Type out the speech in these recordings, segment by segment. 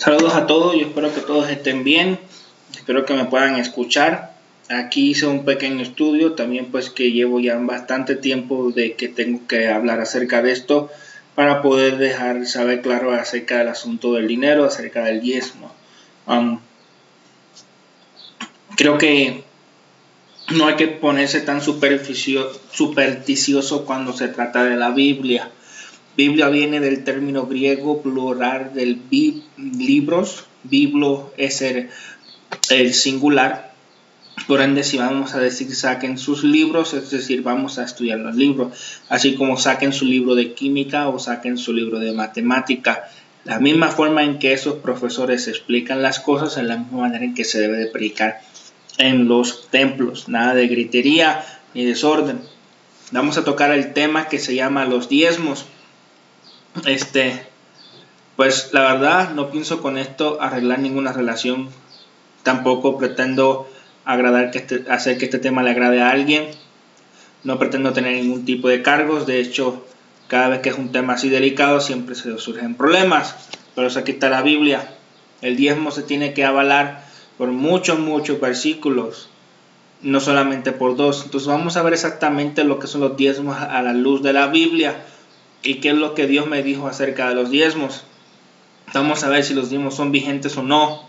Saludos a todos, yo espero que todos estén bien, espero que me puedan escuchar. Aquí hice un pequeño estudio, también pues que llevo ya bastante tiempo de que tengo que hablar acerca de esto para poder dejar saber claro acerca del asunto del dinero, acerca del diezmo. Creo que no hay que ponerse tan supersticioso cuando se trata de la Biblia. Biblia viene del término griego plural del libros. Biblo es el singular. Por ende, si vamos a decir saquen sus libros, es decir, vamos a estudiar los libros. Así como saquen su libro de química o saquen su libro de matemática. La misma forma en que esos profesores explican las cosas es la misma manera en que se debe de predicar en los templos. Nada de gritería ni desorden. Vamos a tocar el tema que se llama los diezmos. Pues la verdad no pienso con esto arreglar ninguna relación. Tampoco pretendo hacer que este tema le agrade a alguien. No pretendo tener ningún tipo de cargos. De hecho, cada vez que es un tema así delicado siempre se surgen problemas. Pero eso aquí está la Biblia. El diezmo se tiene que avalar por muchos versículos, no solamente por dos. Entonces vamos a ver exactamente lo que son los diezmos a la luz de la Biblia y qué es lo que Dios me dijo acerca de los diezmos. Vamos a ver si los diezmos son vigentes o no.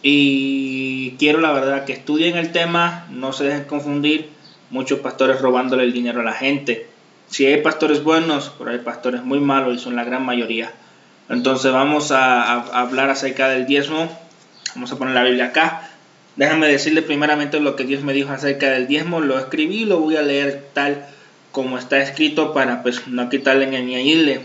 Y quiero la verdad que estudien el tema, no se dejen confundir. Muchos pastores robándole el dinero a la gente. Si hay pastores buenos, pero hay pastores muy malos y son la gran mayoría. Entonces vamos a hablar acerca del diezmo. Vamos a poner la Biblia acá. Déjame decirle primeramente lo que Dios me dijo acerca del diezmo. Lo escribí y lo voy a leer tal como está escrito para pues no quitarle ni añadirle.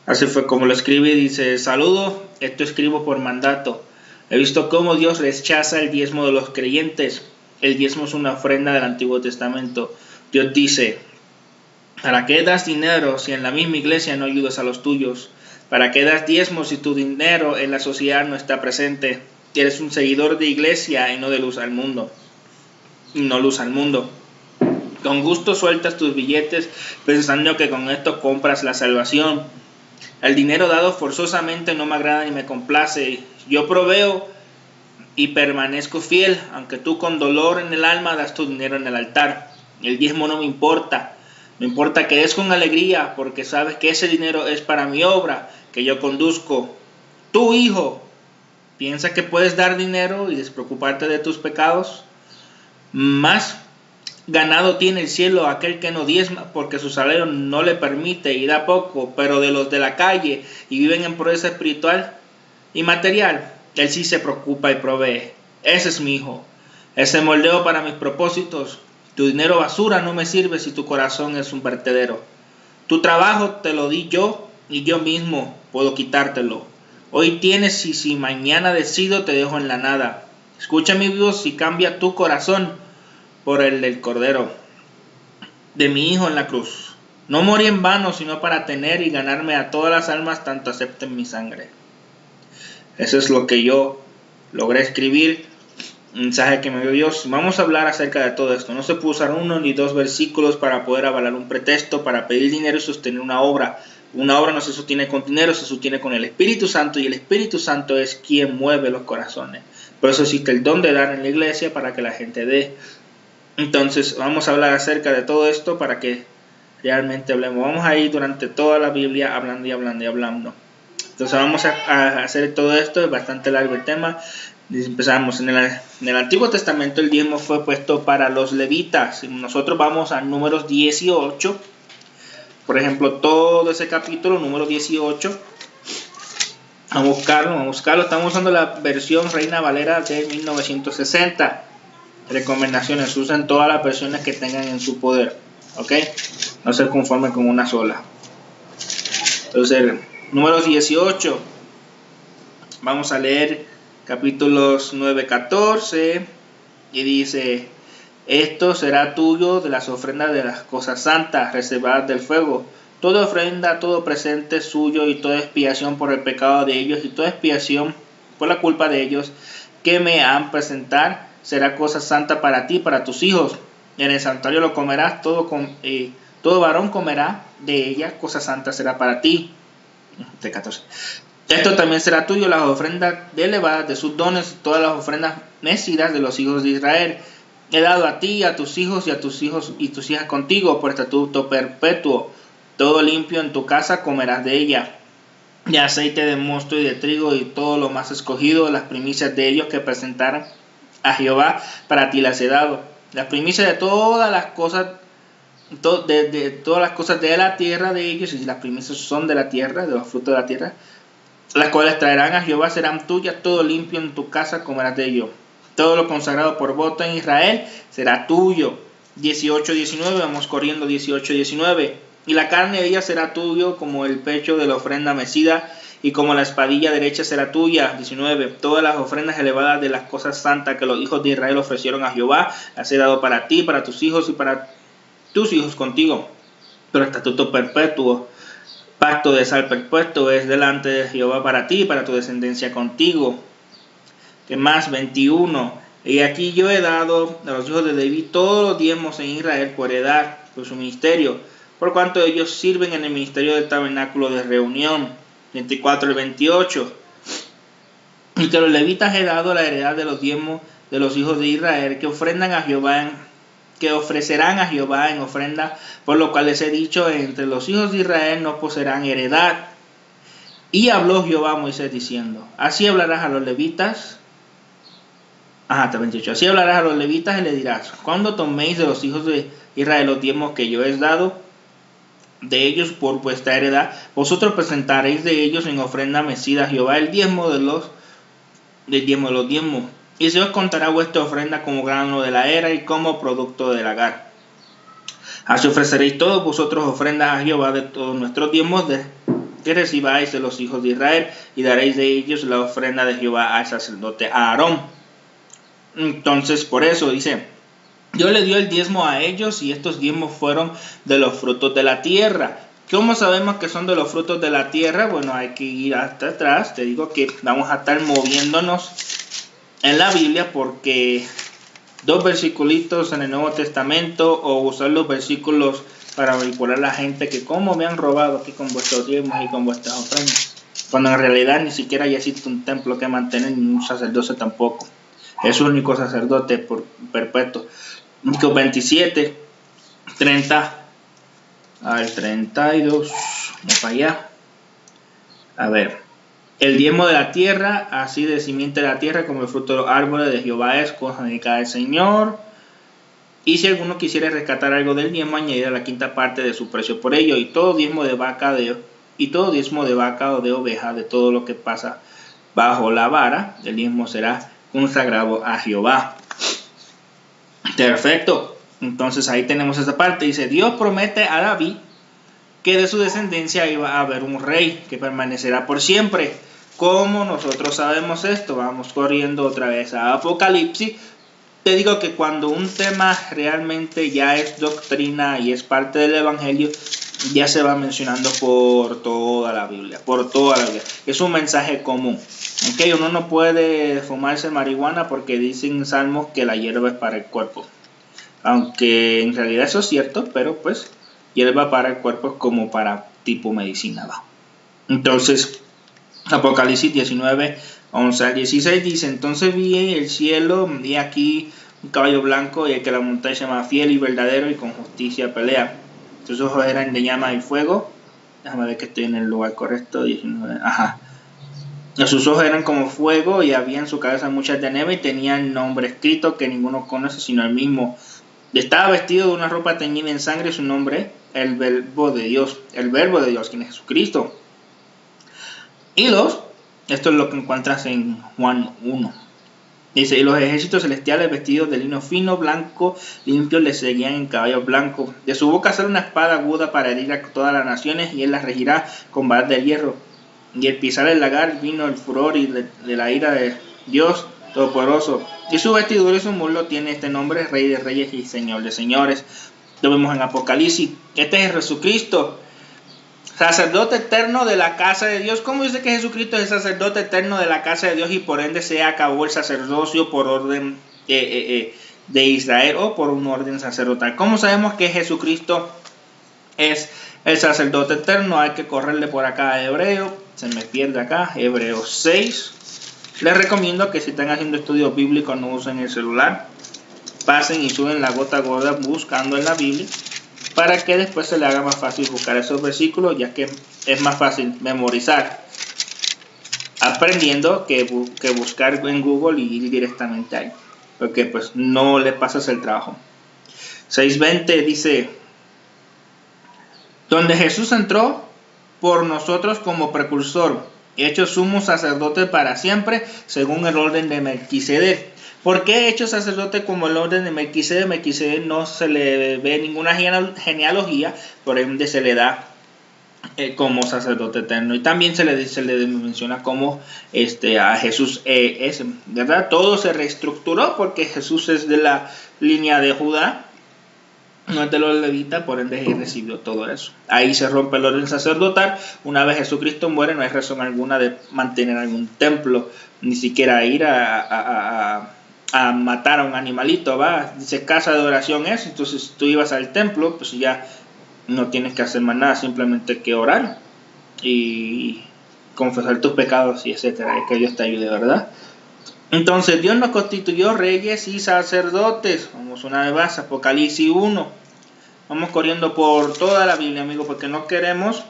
Así fue como lo escribí. Dice: saludo, esto escribo por mandato. He visto cómo Dios rechaza el diezmo de los creyentes. El diezmo es una ofrenda del Antiguo Testamento. Dios dice: ¿para qué das dinero si en la misma iglesia no ayudas a los tuyos? ¿Para qué das diezmo si tu dinero en la sociedad no está presente? Eres un seguidor de iglesia y no de luz al mundo. Con gusto sueltas tus billetes pensando que con esto compras la salvación. El dinero dado forzosamente no me agrada ni me complace. Yo proveo y permanezco fiel, aunque tú con dolor en el alma das tu dinero en el altar. El diezmo no me importa. Me importa que des con alegría, porque sabes que ese dinero es para mi obra, que yo conduzco. Tú, hijo, ¿piensas que puedes dar dinero y despreocuparte de tus pecados? Más ganado tiene el cielo aquel que no diezma, porque su salario no le permite y da poco, pero de los de la calle y viven en pobreza espiritual y material, él sí se preocupa y provee. Ese es mi hijo. Ese moldeo para mis propósitos. Tu dinero basura no me sirve si tu corazón es un vertedero. Tu trabajo te lo di yo y yo mismo puedo quitártelo. Hoy tienes y si mañana decido te dejo en la nada. Escucha mi voz y cambia tu corazón por el del Cordero de mi Hijo en la cruz. No morí en vano, sino para tener y ganarme a todas las almas, tanto acepten mi sangre. Eso es lo que yo logré escribir, un mensaje que me dio Dios. Vamos a hablar acerca de todo esto. No se puede usar uno ni dos versículos para poder avalar un pretexto, para pedir dinero y sostener una obra. Una obra no se sostiene con dinero, se sostiene con el Espíritu Santo, y el Espíritu Santo es quien mueve los corazones. Por eso existe el don de dar en la iglesia, para que la gente dé. Entonces vamos a hablar acerca de todo esto para que realmente hablemos. Vamos a ir durante toda la Biblia hablando y hablando y hablando. Entonces vamos a hacer todo esto. Es bastante largo el tema. Empezamos. En el Antiguo Testamento el diezmo fue puesto para los levitas. Nosotros vamos a Números 18. Por ejemplo, todo ese capítulo, número 18. Vamos a buscarlo. Estamos usando la versión Reina Valera de 1960. Recomendaciones: usen todas las versiones que tengan en su poder, ¿ok? No se conformen con una sola. Entonces, números 18, vamos a leer capítulos 9-14, y dice: esto será tuyo de las ofrendas de las cosas santas reservadas del fuego, toda ofrenda, todo presente suyo, y toda expiación por el pecado de ellos, y toda expiación por la culpa de ellos, que me han presentar, será cosa santa para ti y para tus hijos. En el santuario lo comerás, todo varón comerá de ella, cosa santa será para ti. 14. Esto también será tuyo, las ofrendas de elevadas de sus dones, todas las ofrendas mecidas de los hijos de Israel. He dado a ti, a tus hijos y a tus hijos y tus hijas contigo por estatuto perpetuo. Todo limpio en tu casa comerás de ella. De aceite de mosto y de trigo y todo lo más escogido, las primicias de ellos que presentaran a Jehová, para ti las he dado. Las primicias de todas las cosas, de todas las cosas de la tierra de ellos, y las primicias son de la tierra, de los frutos de la tierra, las cuales traerán a Jehová serán tuyas, todo limpio en tu casa comerás de ello. Todo lo consagrado por voto en Israel será tuyo. 18-19, vamos corriendo 18-19. Y la carne de ella será tuyo como el pecho de la ofrenda mecida, y como la espadilla derecha será tuya. 19. Todas las ofrendas elevadas de las cosas santas que los hijos de Israel ofrecieron a Jehová, las he dado para ti, para tus hijos y para tus hijos contigo. Pero estatuto perpetuo, pacto de sal perpetuo es delante de Jehová para ti y para tu descendencia contigo. ¿Qué más? 21. Y aquí yo he dado a los hijos de David todos los diezmos en Israel por heredad, por su ministerio, por cuanto ellos sirven en el ministerio del tabernáculo de reunión. 24 y 28. Y que los levitas he dado la heredad de los diezmos de los hijos de Israel, que ofrendan a Jehová, que ofrecerán a Jehová en ofrenda, por lo cual les he dicho, entre los hijos de Israel no poseerán heredad. Y habló Jehová a Moisés diciendo, así hablarás a los levitas. 28. Así hablarás a los levitas y le dirás, cuando toméis de los hijos de Israel los diezmos que yo he dado de ellos por vuestra heredad, vosotros presentaréis de ellos en ofrenda mecida a Jehová el diezmo de los diezmos. Y se os contará vuestra ofrenda como grano de la era y como producto del lagar. Así ofreceréis todos vosotros ofrendas a Jehová de todos nuestros diezmos que recibáis de los hijos de Israel, y daréis de ellos la ofrenda de Jehová al sacerdote Aarón. Entonces, por eso dice, Dios le dio el diezmo a ellos, y estos diezmos fueron de los frutos de la tierra. ¿Cómo sabemos que son de los frutos de la tierra? Bueno, hay que ir hasta atrás. Te digo que vamos a estar moviéndonos en la Biblia, porque 2 versículos en el Nuevo Testamento, o usar los versículos para manipular a la gente que cómo me han robado aquí con vuestros diezmos y con vuestras ofrendas, cuando en realidad ni siquiera ya existe un templo que mantener, ni un sacerdocio tampoco. Es el único sacerdote por perpetuo. 27, 30 al 32. Vamos para allá. A ver. El diezmo de la tierra, así de simiente de la tierra como el fruto de los árboles de Jehová es cosa dedicada al Señor. Y si alguno quisiera rescatar algo del diezmo, añadirá la quinta parte de su precio por ello. Y todo diezmo de vaca o de oveja, de todo lo que pasa bajo la vara, el diezmo será consagrado a Jehová. Perfecto. Entonces ahí tenemos esta parte. Dice, Dios promete a David que de su descendencia iba a haber un rey que permanecerá por siempre. ¿Cómo nosotros sabemos esto? Vamos corriendo otra vez a Apocalipsis. Te digo que cuando un tema realmente ya es doctrina y es parte del evangelio, ya se va mencionando por toda la Biblia, Es un mensaje común. Okay, uno no puede fumarse marihuana porque dicen salmos que la hierba es para el cuerpo. Aunque en realidad eso es cierto, pero pues hierba para el cuerpo es como para tipo medicina, ¿va? Entonces, Apocalipsis 19, 11 al 16 dice, entonces vi el cielo, vi aquí un caballo blanco, y el que la montaña se llama fiel y verdadero, y con justicia pelea. Sus ojos eran de llama y fuego. Déjame ver que estoy en el lugar correcto. 19. Sus ojos eran como fuego, y había en su cabeza muchas de nieve, y tenía el nombre escrito que ninguno conoce sino el mismo. Estaba vestido de una ropa teñida en sangre, y su nombre, el verbo de Dios, quien es Jesucristo. Esto es lo que encuentras en Juan 1. Dice, y los ejércitos celestiales vestidos de lino fino, blanco, limpio, le seguían en caballos blancos. De su boca sale una espada aguda para herir a todas las naciones, y él las regirá con varas de hierro. Y el pisar el lagar vino el furor y de la ira de Dios Todopoderoso. Y su vestidura y su muslo tiene este nombre, Rey de Reyes y Señor de Señores. Lo vemos en Apocalipsis. Este es Jesucristo, sacerdote eterno de la casa de Dios. ¿Cómo dice que Jesucristo es el sacerdote eterno de la casa de Dios, y por ende se acabó el sacerdocio por orden de Israel, o por un orden sacerdotal? ¿Cómo sabemos que Jesucristo es El sacerdote eterno, hay que correrle por acá a Hebreo, se me pierde acá, Hebreos 6. Les recomiendo que si están haciendo estudios bíblicos no usen el celular, pasen y suben la gota gorda buscando en la Biblia, para que después se le haga más fácil buscar esos versículos, ya que es más fácil memorizar aprendiendo que buscar en Google y ir directamente ahí, porque pues no le pasas el trabajo. 6:20 dice: donde Jesús entró por nosotros como precursor, hecho sumo sacerdote para siempre, según el orden de Melquisedec. ¿Por qué hecho sacerdote como el orden de Melquisedec? Melquisedec no se le ve ninguna genealogía, por ende se le da como sacerdote eterno. Y también se le menciona como a Jesús es, ¿verdad? Todo se reestructuró porque Jesús es de la línea de Judá, no es de los levitas, por ende recibió todo eso. Ahí se rompe el orden sacerdotal. Una vez Jesucristo muere, no hay razón alguna de mantener algún templo, ni siquiera ir a matar a un animalito, ¿va? Dice casa de oración es, entonces tú ibas al templo, pues ya no tienes que hacer más nada, simplemente que orar y confesar tus pecados y etcétera, y que Dios te ayude, ¿verdad? Entonces Dios nos constituyó reyes y sacerdotes. Vamos una vez más, Apocalipsis 1. Vamos corriendo por toda la Biblia, amigo, porque no queremos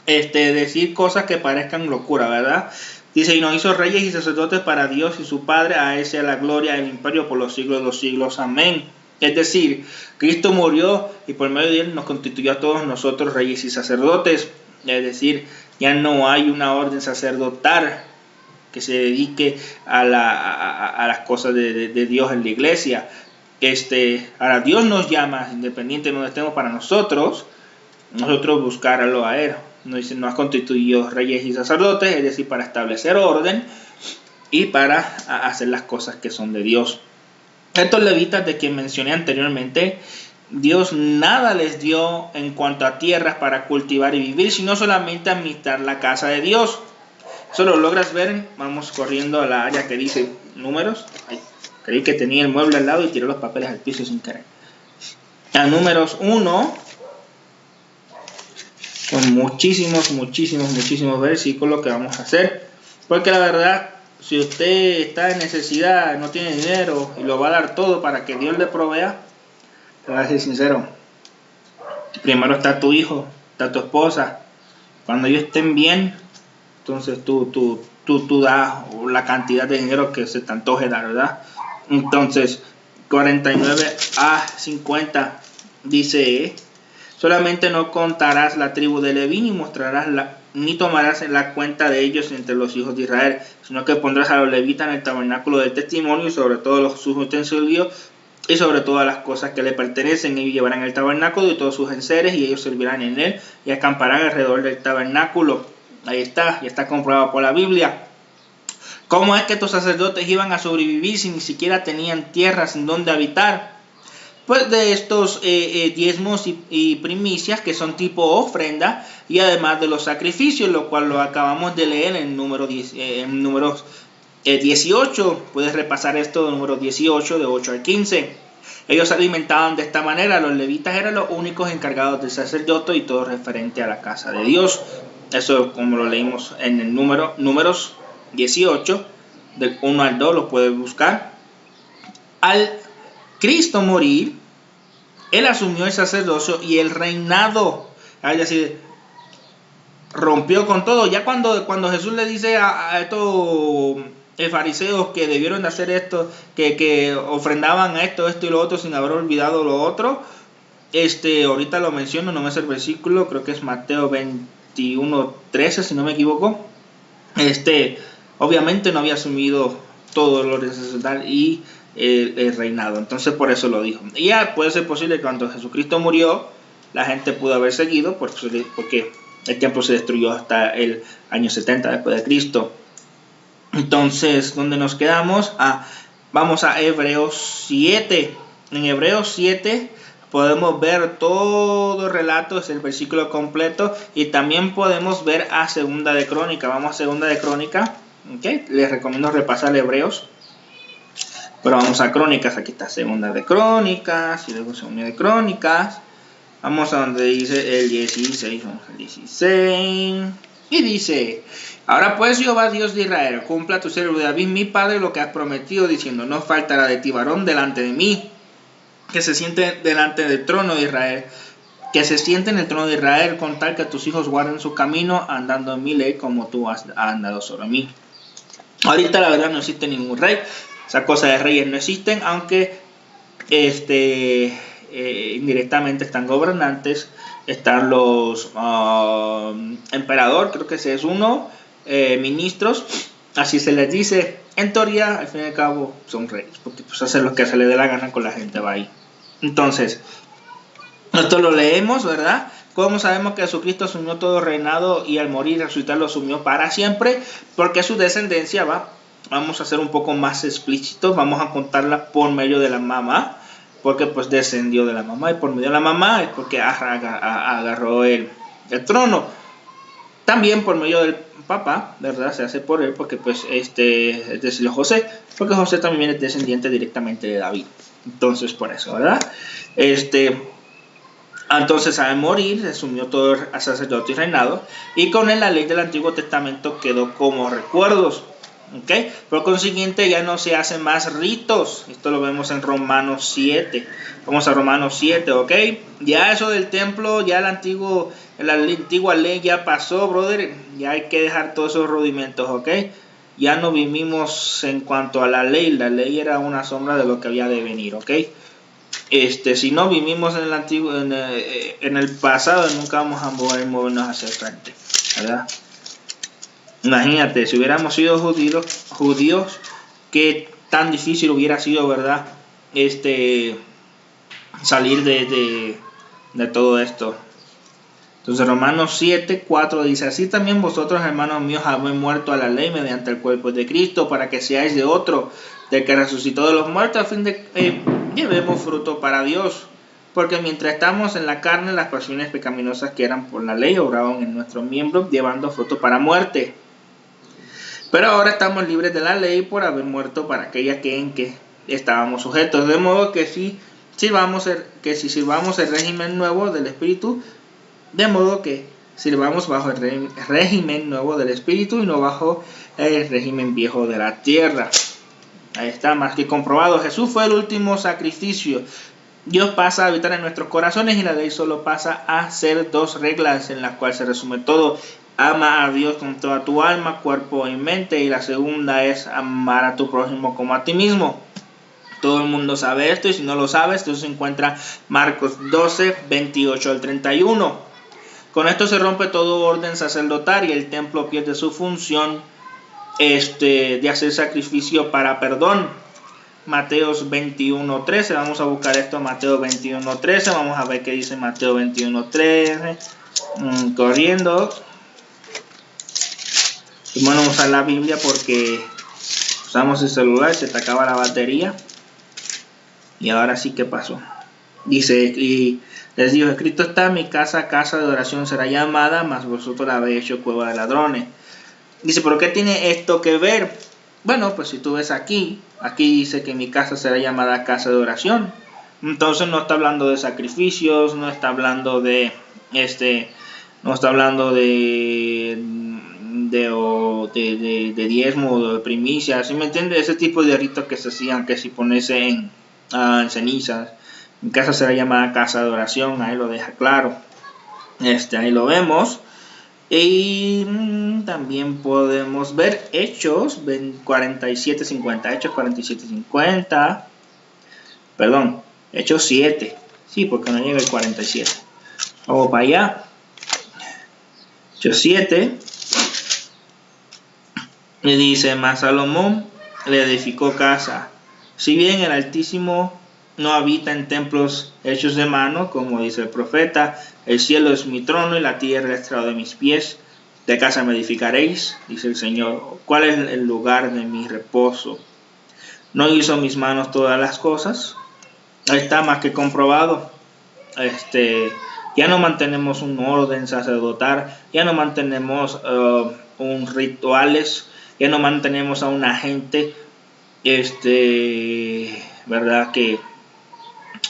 decir cosas que parezcan locura, ¿verdad? Dice: y nos hizo reyes y sacerdotes para Dios y su Padre, a Él sea la gloria, el imperio por los siglos de los siglos. Amén. Es decir, Cristo murió y por medio de Él nos constituyó a todos nosotros reyes y sacerdotes. Es decir, ya no hay una orden sacerdotal que se dedique a las cosas de Dios en la iglesia. Ahora Dios nos llama, independiente de donde estemos, para nosotros buscarlo a Él. Nos dice: nos ha constituido reyes y sacerdotes, es decir, para establecer orden y para hacer las cosas que son de Dios. Estos levitas de quien mencioné anteriormente, Dios nada les dio en cuanto a tierras para cultivar y vivir, sino solamente administrar la casa de Dios. Eso lo logras ver. Vamos corriendo a la área que dice Números. Ay, creí que tenía el mueble al lado y tiré los papeles al piso sin querer. A Números 1, con muchísimos versículos que vamos a hacer. Porque la verdad, si usted está en necesidad, no tiene dinero y lo va a dar todo para que Dios le provea, te voy a ser sincero. Primero está tu hijo, está tu esposa. Cuando ellos estén bien, entonces tú das la cantidad de dinero que se te antoje dar, ¿verdad? Entonces 49 a 50 dice: solamente no contarás la tribu de Leví, ni tomarás la cuenta de ellos entre los hijos de Israel, sino que pondrás a los levitas en el tabernáculo del testimonio y sobre todos sus utensilios y sobre todas las cosas que le pertenecen. Ellos llevarán el tabernáculo y todos sus enseres, y ellos servirán en él y acamparán alrededor del tabernáculo. Ahí está, ya está comprobado por la Biblia. ¿Cómo es que estos sacerdotes iban a sobrevivir si ni siquiera tenían tierra sin donde habitar? Pues de estos diezmos y primicias, que son tipo ofrenda, y además de los sacrificios, lo cual lo acabamos de leer en números 18. Puedes repasar esto, número 18, de 8 al 15. Ellos se alimentaban de esta manera. Los levitas eran los únicos encargados del sacerdote y todo referente a la casa de Dios. Eso, como lo leímos en el números 18, del 1 al 2, lo puedes buscar. Al Cristo morir, Él asumió el sacerdocio y el reinado. Es decir, rompió con todo. Ya cuando Jesús le dice a estos fariseos que debieron de hacer esto, que ofrendaban a esto y lo otro sin haber olvidado lo otro, ahorita lo menciono, no me es el versículo, creo que es Mateo 21:13, si no me equivoco. Obviamente no había asumido todo lo sacerdotal y el reinado, entonces por eso lo dijo. Y ya puede ser posible que cuando Jesucristo murió, la gente pudo haber seguido, porque el templo se destruyó hasta el año 70 después de Cristo. Entonces, ¿dónde nos quedamos? Vamos a Hebreos 7. En Hebreos 7 podemos ver todo el relato, es el versículo completo, y también podemos ver a Segunda de Crónica. Vamos a Segunda de Crónica. ¿Okay? Les recomiendo repasar Hebreos, pero vamos a Crónicas. Aquí está Segunda de Crónicas y luego Segunda de Crónicas. Vamos a donde dice el 16. Vamos al 16. Y dice: ahora pues, Jehová Dios de Israel, cumpla tu siervo David mi padre lo que has prometido, diciendo: no faltará de ti varón delante de mí, que se siente delante del trono de Israel, que se siente en el trono de Israel, con tal que tus hijos guarden su camino, andando en mi ley como tú has andado sobre mí. Ahorita la verdad no existe ningún rey. Esas cosas de reyes no existen, aunque indirectamente están gobernantes. Están los emperador, creo que ese es uno, ministros, así se les dice. En teoría, al fin y al cabo, son reyes, porque pues hacen lo que se les dé la gana con la gente, va ahí. Entonces, esto lo leemos, ¿verdad? ¿Cómo sabemos que Jesucristo asumió todo reinado y al morir y resucitar lo asumió para siempre? Porque su descendencia va. Vamos a ser un poco más explícitos. Vamos a contarla por medio de la mamá. Porque pues descendió de la mamá. Y por medio de la mamá es porque agarró el trono. También por medio del papá, ¿verdad? Se hace por él porque pues es decir, José. Porque José también es descendiente directamente de David. Entonces por eso, ¿verdad? Entonces al morir asumió todo el sacerdote y reinado, y con él la ley del Antiguo Testamento quedó como recuerdos, ¿okay? Por consiguiente ya no se hacen más ritos. Esto lo vemos en Romanos 7. Vamos a Romanos 7, ¿ok? Ya eso del templo, ya la antigua ley ya pasó, brother. Ya hay que dejar todos esos rudimentos, ¿ok? Ya no vivimos en cuanto a la ley era una sombra de lo que había de venir, ¿ok? Si no vivimos en el antiguo, en el pasado, nunca vamos a poder movernos hacia el frente, ¿verdad? Imagínate, si hubiéramos sido judíos, qué tan difícil hubiera sido, ¿verdad? Salir de todo esto. Entonces Romanos 7, 4 dice: así también vosotros, hermanos míos, habéis muerto a la ley mediante el cuerpo de Cristo, para que seáis de otro, del que resucitó de los muertos, a fin de llevemos fruto para Dios. Porque mientras estamos en la carne, las pasiones pecaminosas que eran por la ley obraban en nuestros miembros, llevando fruto para muerte. Pero ahora estamos libres de la ley por haber muerto para aquella en que estábamos sujetos. De modo que si sirvamos el régimen nuevo del Espíritu, de modo que sirvamos bajo el régimen nuevo del Espíritu y no bajo el régimen viejo de la tierra. Ahí está, más que comprobado. Jesús fue el último sacrificio. Dios pasa a habitar en nuestros corazones y la ley solo pasa a ser dos reglas en las cuales se resume todo. Ama a Dios con toda tu alma, cuerpo y mente. Y la segunda es amar a tu prójimo como a ti mismo. Todo el mundo sabe esto, y si no lo sabes, esto se encuentra Marcos 12, 28 al 31. Con esto se rompe todo orden sacerdotal y el templo pierde su función de hacer sacrificio para perdón. Mateos 21:13, vamos a buscar esto, Mateo 21:13, vamos a ver qué dice Mateo 21:13, corriendo. Es bueno usar la Biblia porque usamos el celular, se te acaba la batería. Y ahora sí, ¿qué pasó? Dice, y les dijo: escrito está, mi casa, casa de oración será llamada, mas vosotros la habéis hecho cueva de ladrones. Dice, ¿pero qué tiene esto que ver? Bueno, pues si tú ves aquí dice que mi casa será llamada casa de oración. Entonces no está hablando de sacrificios, no está hablando de diezmo o de primicia, ¿sí me entiendes? Ese tipo de ritos que se hacían, que si ponerse en cenizas. Mi casa será llamada casa de oración, ahí lo deja claro. Ahí lo vemos. Y también podemos ver Hechos 47:50. Hechos 47:50. Perdón, Hechos 7. Sí, porque no llega el 47. Vamos para allá. Hechos 7. Y dice: mas Salomón le edificó casa. Si bien el Altísimo no habita en templos hechos de mano, como dice el profeta, el cielo es mi trono y la tierra el estrado de mis pies. De casa me edificaréis, dice el Señor. ¿Cuál es el lugar de mi reposo? ¿No hizo mis manos todas las cosas? Ahí está, más que comprobado. Ya no mantenemos un orden sacerdotal, ya no mantenemos rituales, ya no mantenemos a una gente, verdad, que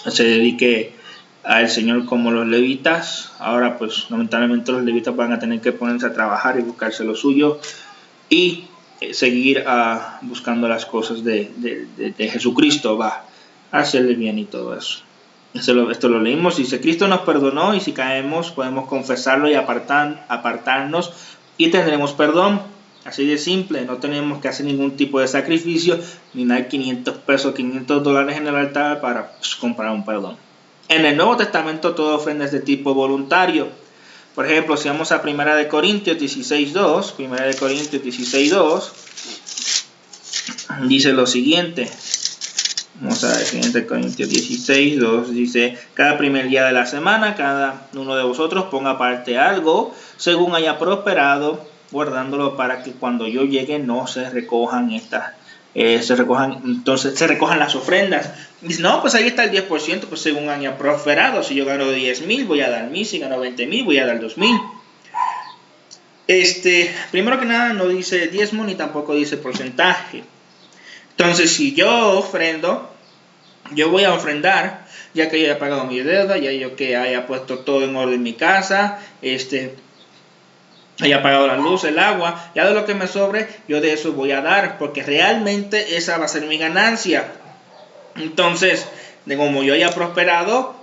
se dedique al Señor como los levitas. Ahora pues lamentablemente los levitas van a tener que ponerse a trabajar y buscarse lo suyo y seguir buscando las cosas de Jesucristo, va a hacerle bien y todo eso. Esto lo leímos, dice: Cristo nos perdonó y si caemos podemos confesarlo y apartarnos y tendremos perdón. Así de simple, no tenemos que hacer ningún tipo de sacrificio ni dar 500 pesos, $500 en el altar para comprar un perdón. En el Nuevo Testamento toda ofrenda es de tipo voluntario. Por ejemplo, si vamos a 1 Corintios 16:2, 1 Corintios 16:2, dice lo siguiente. Vamos a ver, 1 Corintios 16:2 dice: cada primer día de la semana, cada uno de vosotros ponga aparte algo, según haya prosperado, guardándolo para que cuando yo llegue no se recojan se recojan las ofrendas. Dice: no, pues ahí está el 10%, pues según haya prosperado. Si yo gano 10,000, voy a dar 1,000. Si gano 20,000, voy a dar 2,000. Primero que nada, no dice diezmo ni tampoco dice porcentaje. Entonces, si yo ofrendo, yo voy a ofrendar, ya que yo haya pagado mi deuda, ya yo que haya puesto todo en orden en mi casa, haya pagado la luz, el agua, ya de lo que me sobre, yo de eso voy a dar, porque realmente esa va a ser mi ganancia. Entonces, como yo haya prosperado,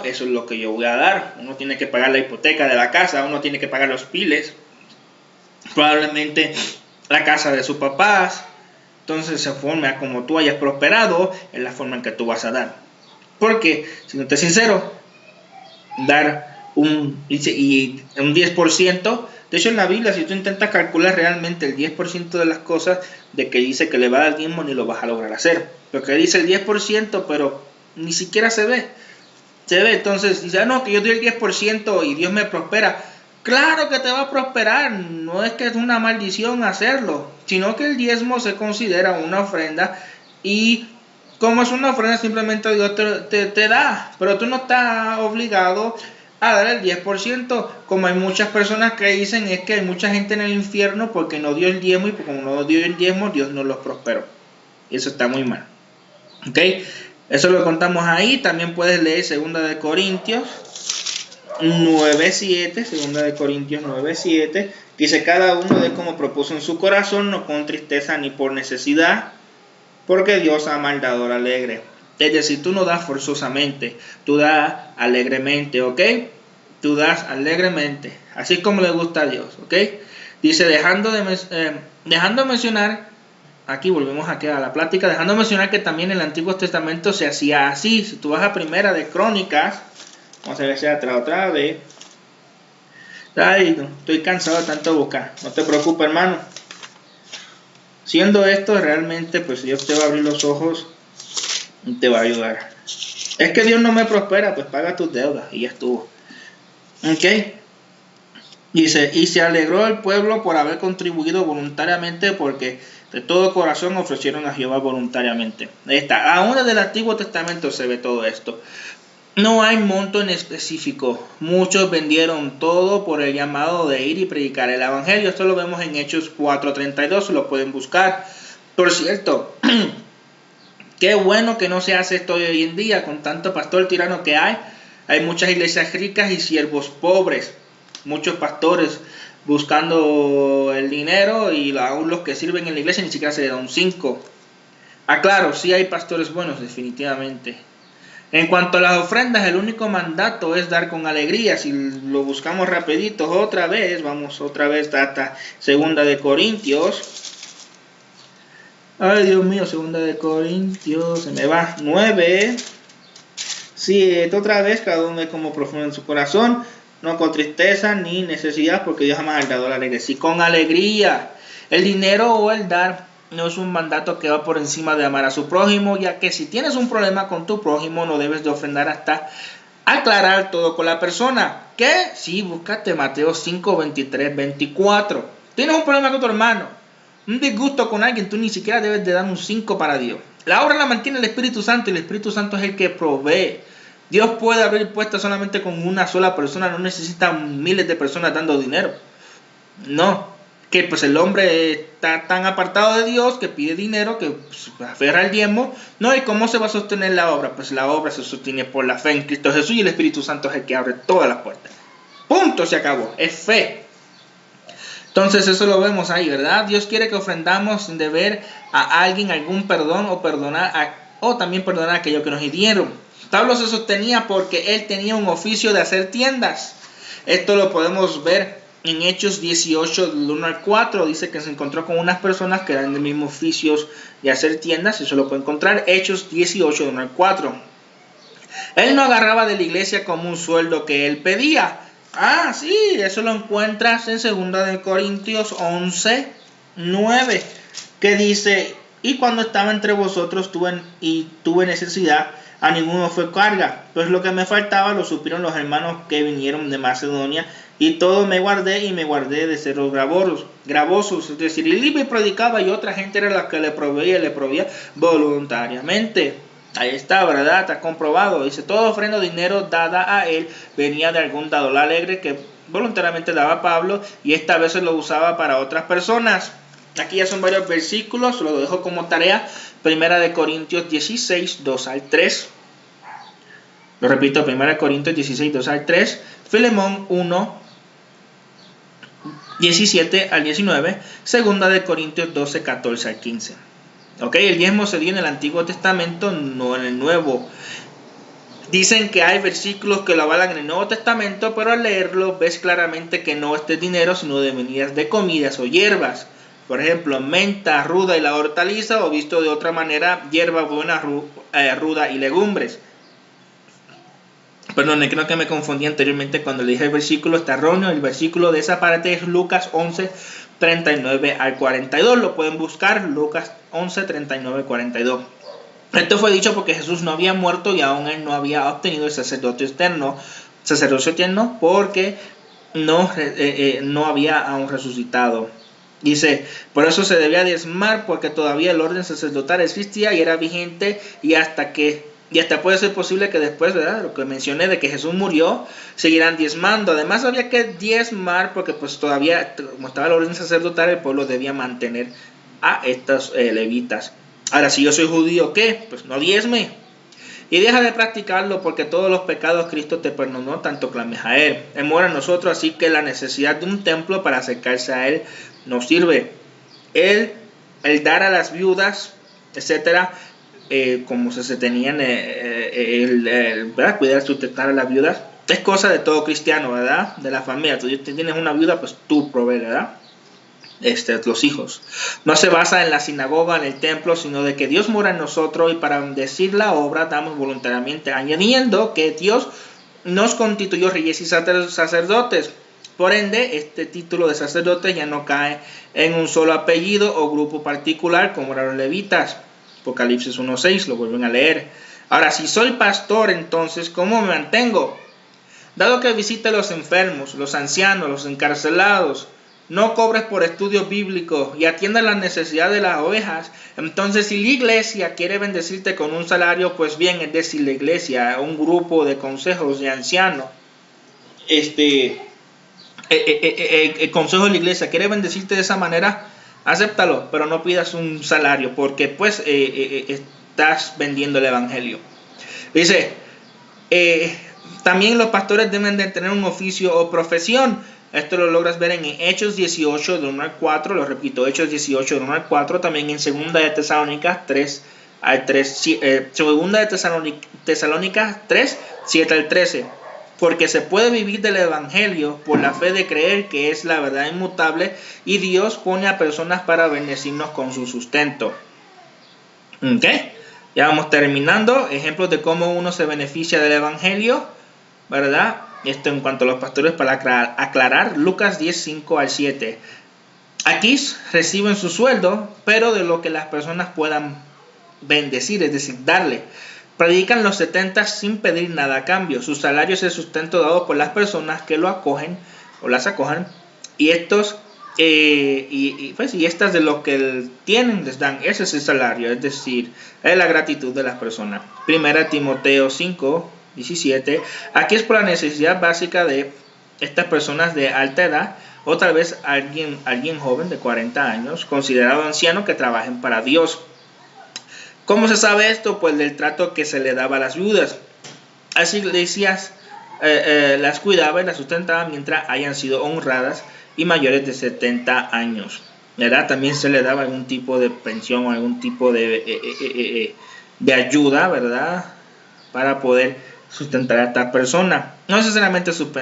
eso es lo que yo voy a dar. Uno tiene que pagar la hipoteca de la casa, uno tiene que pagar los biles, probablemente la casa de sus papás. Entonces, esa forma como tú hayas prosperado es la forma en que tú vas a dar. Porque, si no te es sincero, dar un 10%, de hecho en la Biblia, si tú intentas calcular realmente el 10% de las cosas de que dice que le va a dar diezmo, ni lo vas a lograr hacer. Porque dice el 10%, pero ni siquiera se ve. Entonces dice: no, que yo doy el 10% y Dios me prospera. Claro que te va a prosperar, no es que es una maldición hacerlo, sino que el diezmo se considera una ofrenda y como es una ofrenda simplemente Dios te da, pero tú no estás obligado a dar el 10%, como hay muchas personas que dicen es que hay mucha gente en el infierno porque no dio el diezmo y como no dio el diezmo Dios no los prosperó. Eso está muy mal. ¿Ok? Eso lo contamos ahí. También puedes leer 2 Corintios 9:7, 2 Corintios 9:7, dice: cada uno de como propuso en su corazón, no con tristeza ni por necesidad, porque Dios ama al dador alegre. Es decir, tú no das forzosamente, tú das alegremente, ¿ok? Tú das alegremente, así como le gusta a Dios, ¿ok? Dice: dejando de mencionar, aquí volvemos aquí a la plática, dejando de mencionar que también en el Antiguo Testamento se hacía así. Si tú vas a 1 de Crónicas, vamos a ver si atrás otra vez. Ay, no, estoy cansado de tanto buscar. No te preocupes, hermano. Siendo esto, realmente, pues Dios te va a abrir los ojos y te va a ayudar. Es que Dios no me prospera, pues paga tus deudas y ya estuvo. ¿Ok? Dice: y se alegró el pueblo por haber contribuido voluntariamente, porque de todo corazón ofrecieron a Jehová voluntariamente. Ahí está. Aún desde el Antiguo Testamento se ve todo esto. No hay monto en específico. Muchos vendieron todo por el llamado de ir y predicar el evangelio. Esto lo vemos en Hechos 4:32, lo pueden buscar. Por cierto, qué bueno que no se hace esto hoy en día con tanto pastor tirano que hay. Hay muchas iglesias ricas y siervos pobres. Muchos pastores buscando el dinero y aún los que sirven en la iglesia ni siquiera se le da un 5. Claro, sí hay pastores buenos, definitivamente. En cuanto a las ofrendas, el único mandato es dar con alegría. Si lo buscamos rapidito otra vez, vamos otra vez hasta 2 Corintios. Ay, Dios mío, 2 Corintios, se me va, 9. Sí, otra vez, cada uno es como profundo en su corazón, no con tristeza ni necesidad, porque Dios jamás ha dado la alegría. Sí, con alegría. El dinero o el dar no es un mandato que va por encima de amar a su prójimo, ya que si tienes un problema con tu prójimo, no debes de ofrendar hasta aclarar todo con la persona. ¿Qué? Sí, búscate Mateo 5, 23, 24. Tienes un problema con tu hermano, un disgusto con alguien, tú ni siquiera debes de dar un 5 para Dios. La obra la mantiene el Espíritu Santo y el Espíritu Santo es el que provee. Dios puede abrir puestas solamente con una sola persona, no necesita miles de personas dando dinero. No. que pues el hombre está tan apartado de Dios que pide dinero, que pues, aferra el diezmo. No, ¿y cómo se va a sostener la obra? Pues la obra se sostiene por la fe en Cristo Jesús, y el Espíritu Santo es el que abre todas las puertas. Punto, se acabó, es fe. Entonces eso lo vemos ahí, ¿verdad? Dios quiere que ofrendamos sin deber a alguien algún perdón, o también perdonar a aquellos que nos hirieron. Pablo se sostenía porque él tenía un oficio de hacer tiendas. Esto lo podemos ver en Hechos 18, del 1 al 4, dice que se encontró con unas personas que eran del mismo oficio de hacer tiendas. Eso lo puede encontrar, Hechos 18, del 1 al 4. Él no agarraba de la iglesia como un sueldo que él pedía. Ah, sí, eso lo encuentras en 2 Corintios 11, 9, que dice: y cuando estaba entre vosotros tuve necesidad, a ninguno fue carga, pues lo que me faltaba lo supieron los hermanos que vinieron de Macedonia, y todo me guardé de ser los gravosos, es decir, y libre predicaba, y otra gente era la que le proveía voluntariamente. Ahí está, ¿verdad? Está comprobado. Dice: todo ofrenda o dinero dada a él venía de algún dador alegre que voluntariamente daba Pablo, y esta vez se lo usaba para otras personas. Aquí ya son varios versículos, lo dejo como tarea. 1 Corintios 16, 2 al 3. Lo repito, 1 Corintios 16, 2 al 3. Filemón 1, 17 al 19. 2 Corintios 12, 14 al 15. Ok, el diezmo se dio en el Antiguo Testamento, no en el Nuevo. Dicen que hay versículos que lo avalan en el Nuevo Testamento, pero al leerlo ves claramente que no es de dinero, sino de venidas de comidas o hierbas. Por ejemplo, menta, ruda y la hortaliza, o visto de otra manera, hierba buena, ruda y legumbres. Perdón, creo que me confundí anteriormente cuando le dije el versículo, está erróneo. El versículo de esa parte es Lucas 11, 39 al 42. Lo pueden buscar, Lucas 11, 39 al 42. Esto fue dicho porque Jesús no había muerto y aún él no había obtenido el sacerdocio eterno, porque no había aún resucitado. Dice: por eso se debía diezmar, porque todavía el orden sacerdotal existía y era vigente, y hasta puede ser posible que después, ¿verdad?, lo que mencioné de que Jesús murió, seguirán diezmando. Además había que diezmar porque pues todavía, como estaba el orden sacerdotal, el pueblo debía mantener a estos levitas. Ahora, si yo soy judío, ¿qué? Pues no diezme. Y deja de practicarlo, porque todos los pecados Cristo te perdonó, tanto clames a Él. Él mora en nosotros, así que la necesidad de un templo para acercarse a Él no sirve. El dar a las viudas, etcétera, como se tenían, ¿verdad?, cuidar, sustentar a las viudas, es cosa de todo cristiano, ¿verdad?, de la familia. Tú tienes una viuda, pues tú provees, ¿verdad?, los hijos. No se basa en la sinagoga, en el templo, sino de que Dios mora en nosotros, y para bendecir la obra damos voluntariamente, añadiendo que Dios nos constituyó reyes y sacerdotes. Por ende, este título de sacerdote ya no cae en un solo apellido o grupo particular como eran los levitas. Apocalipsis 1:6, lo vuelven a leer. Ahora, si soy pastor, entonces, ¿cómo me mantengo? Dado que visite a los enfermos, los ancianos, los encarcelados, no cobres por estudios bíblicos y atienda las necesidades de las ovejas, entonces si la iglesia quiere bendecirte con un salario, pues bien, es decir, la iglesia, un grupo de consejos de ancianos, el consejo de la iglesia quiere bendecirte de esa manera, acéptalo, pero no pidas un salario, porque pues estás vendiendo el evangelio. Dice, también los pastores deben de tener un oficio o profesión. Esto lo logras ver en Hechos 18, de 1 al 4, lo repito, Hechos 18, de 1 al 4, también en 2 de Tesalónicas 3 al 3, 2 de Tesalónicas 3, 7 al 13. Porque se puede vivir del evangelio por la fe de creer que es la verdad inmutable, y Dios pone a personas para bendecirnos con su sustento. ¿Ok? Ya vamos terminando. Ejemplos de cómo uno se beneficia del evangelio, ¿verdad? Esto en cuanto a los pastores, para aclarar, Lucas 10, 5 al 7. Aquí reciben su sueldo, pero de lo que las personas puedan bendecir, es decir, darle. Predican los 70 sin pedir nada a cambio. Su salario es el sustento dado por las personas que lo acogen o las acogen, y estos y estas de lo que tienen les dan. Ese es el salario, es decir, es la gratitud de las personas. 1 Timoteo 5, 17. Aquí es por la necesidad básica de estas personas de alta edad, o tal vez alguien joven de 40 años, considerado anciano, que trabajen para Dios. ¿Cómo se sabe esto? Pues del trato que se le daba a las viudas. Las iglesias las cuidaba y las sustentaba mientras hayan sido honradas y mayores de 70 años. ¿Verdad? También se le daba algún tipo de pensión o algún tipo de ayuda, ¿verdad? Para poder sustentar a esta persona. No necesariamente su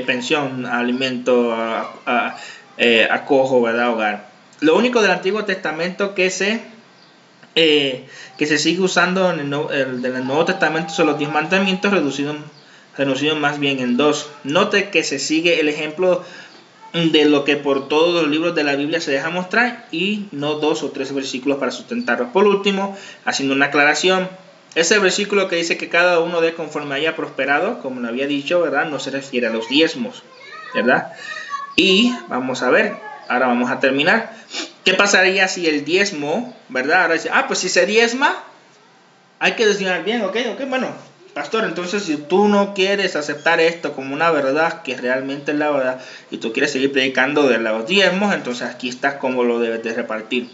pensión, alimento, acojo, ¿verdad? Hogar. Lo único del Antiguo Testamento que se sigue usando en el Nuevo Testamento son los 10 mandamientos reducidos más bien en 2. Note que se sigue el ejemplo de lo que por todos los libros de la Biblia se deja mostrar y no 2 o 3 versículos para sustentarlos. Por último, haciendo una aclaración, ese versículo que dice que cada uno dé conforme haya prosperado, como lo había dicho, ¿verdad? No se refiere a los diezmos, ¿verdad? Y vamos a ver, ahora vamos a terminar. ¿Qué pasaría si el diezmo, ¿verdad? Ahora dice, pues si se diezma, hay que diezmar bien, ok, bueno, pastor, entonces si tú no quieres aceptar esto como una verdad, que realmente es la verdad, y tú quieres seguir predicando de los diezmos, entonces aquí está cómo lo debes de repartir.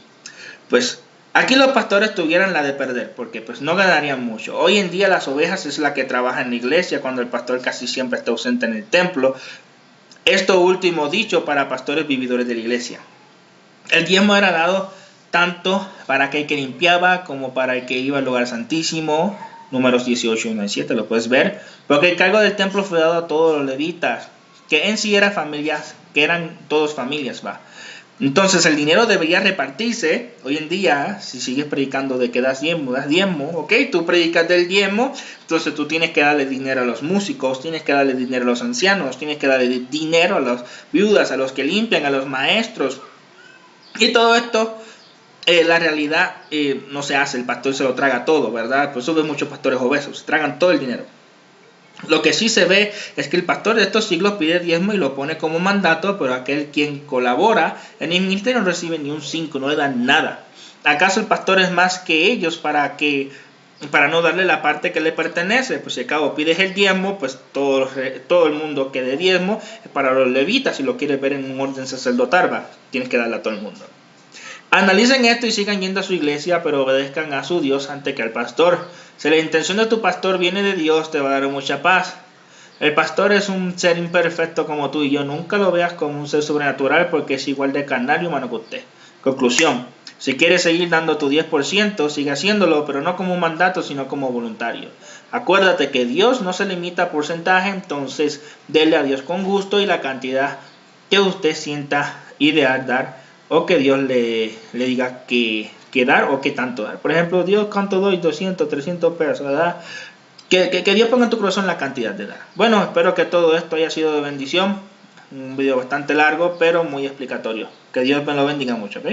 Pues aquí los pastores tuvieran la de perder, porque pues no ganarían mucho. Hoy en día las ovejas es la que trabaja en la iglesia, cuando el pastor casi siempre está ausente en el templo. Esto último dicho para pastores vividores de la iglesia. El diezmo era dado tanto para aquel que limpiaba como para el que iba al lugar santísimo. Números 18, 1 y 7, lo puedes ver. Porque el cargo del templo fue dado a todos los levitas, que en sí eran familias, que eran todos familias, va. Entonces el dinero debería repartirse. Hoy en día, si sigues predicando de que das diezmo, ok, tú predicas del diezmo, entonces tú tienes que darle dinero a los músicos, tienes que darle dinero a los ancianos, tienes que darle dinero a las viudas, a los que limpian, a los maestros. Y todo esto, la realidad no se hace, el pastor se lo traga todo, ¿verdad? Por eso ves muchos pastores obesos, se tragan todo el dinero. Lo que sí se ve es que el pastor de estos siglos pide diezmo y lo pone como mandato, pero aquel quien colabora en el ministerio no recibe ni un 5, no le dan nada. ¿Acaso el pastor es más que ellos para no darle la parte que le pertenece? Pues si al cabo pides el diezmo, pues todo el mundo que dé diezmo es para los levitas. Si lo quieres ver en un orden sacerdotal, va, tienes que darle a todo el mundo. Analicen esto y sigan yendo a su iglesia, pero obedezcan a su Dios antes que al pastor. Si la intención de tu pastor viene de Dios, te va a dar mucha paz. El pastor es un ser imperfecto como tú y yo. Nunca lo veas como un ser sobrenatural, porque es igual de carnal y humano que usted. Conclusión. Si quieres seguir dando tu 10%, sigue haciéndolo, pero no como un mandato, sino como voluntario. Acuérdate que Dios no se limita a porcentaje, entonces dele a Dios con gusto y la cantidad que usted sienta ideal dar, o que Dios le diga que dar o que tanto dar. Por ejemplo, Dios, ¿cuánto doy? 200, 300 pesos, ¿verdad? Que Dios ponga en tu corazón la cantidad de dar. Bueno, espero que todo esto haya sido de bendición. Un video bastante largo, pero muy explicatorio. Que Dios me lo bendiga mucho, ¿ok?